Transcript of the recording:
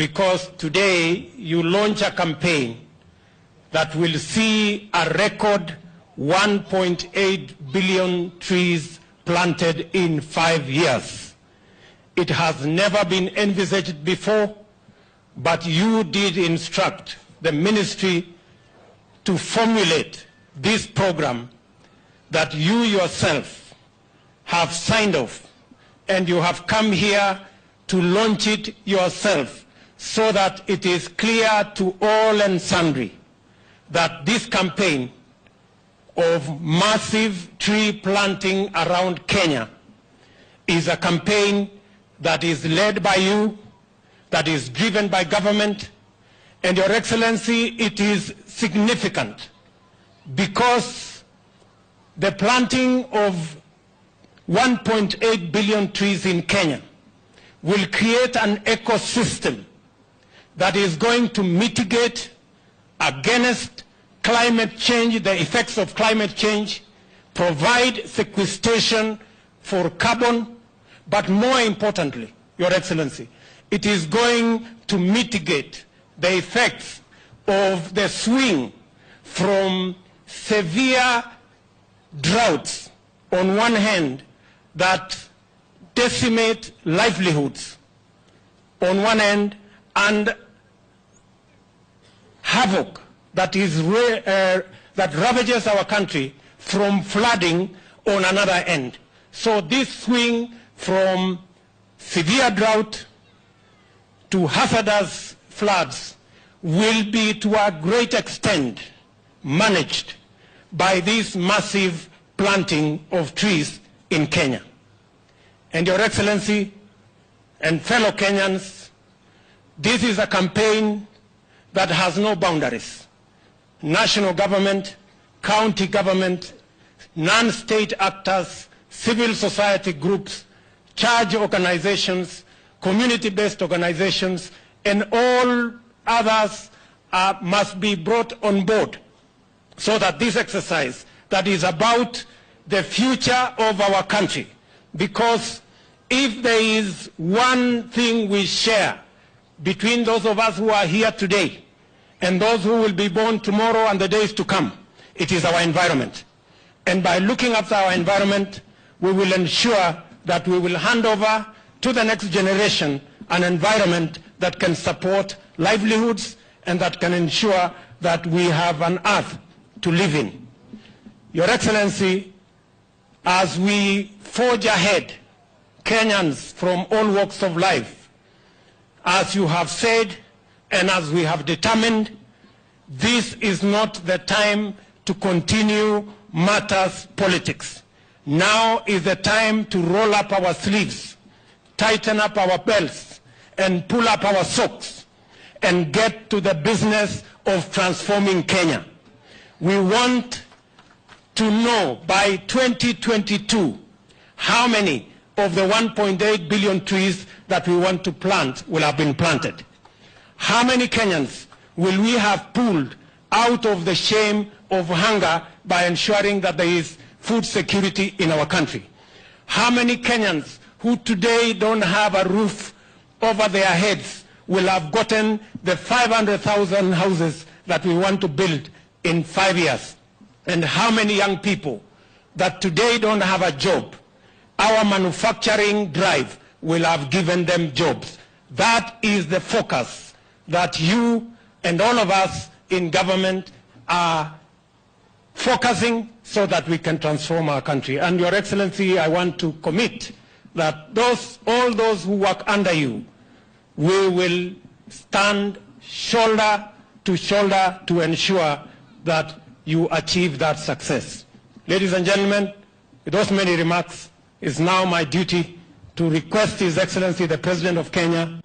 because today you launch a campaign that will see a record 1.8 billion trees planted in 5 years. It has never been envisaged before, but you did instruct the ministry to formulate this program that you yourself have signed off, and you have come here to launch it yourself so that it is clear to all and sundry that this campaign of massive tree planting around Kenya is a campaign that is led by you, that is driven by government, and Your Excellency, it is significant because the planting of 1.8 billion trees in Kenya will create an ecosystem that is going to mitigate against climate change, the effects of climate change, provide sequestration for carbon, but more importantly, Your Excellency, it is going to mitigate the effects of the swing from severe droughts on one hand that decimate livelihoods on one end, and havoc that ravages our country from flooding on another end. So this swing from severe drought to hazardous floods will be to a great extent managed by this massive planting of trees in Kenya. And Your Excellency and fellow Kenyans, this is a campaign that has no boundaries. National government, county government, non-state actors, civil society groups, church organizations, community-based organizations, and all others must be brought on board so that this exercise that is about the future of our country, because if there is one thing we share between those of us who are here today and those who will be born tomorrow and the days to come, it is our environment. And by looking after our environment, we will ensure that we will hand over to the next generation an environment that can support livelihoods and that can ensure that we have an earth to live in. Your Excellency, as we forge ahead, Kenyans from all walks of life, as you have said and as we have determined, this is not the time to continue matters politics. Now is the time to roll up our sleeves, tighten up our belts, and pull up our socks and get to the business of transforming Kenya. We want to know by 2022 how many of the 1.8 billion trees that we want to plant will have been planted. How many Kenyans will we have pulled out of the shame of hunger by ensuring that there is food security in our country? How many Kenyans who today don't have a roof over their heads will have gotten the 500,000 houses that we want to build in 5 years? And how many young people that today don't have a job, our manufacturing drive will have given them jobs? That is the focus that you and all of us in government are focusing so that we can transform our country. And Your Excellency, I want to commit that all those who work under you, we will stand shoulder to shoulder to ensure that you achieve that success. Ladies and gentlemen, with those many remarks, it's now my duty to request His Excellency the President of Kenya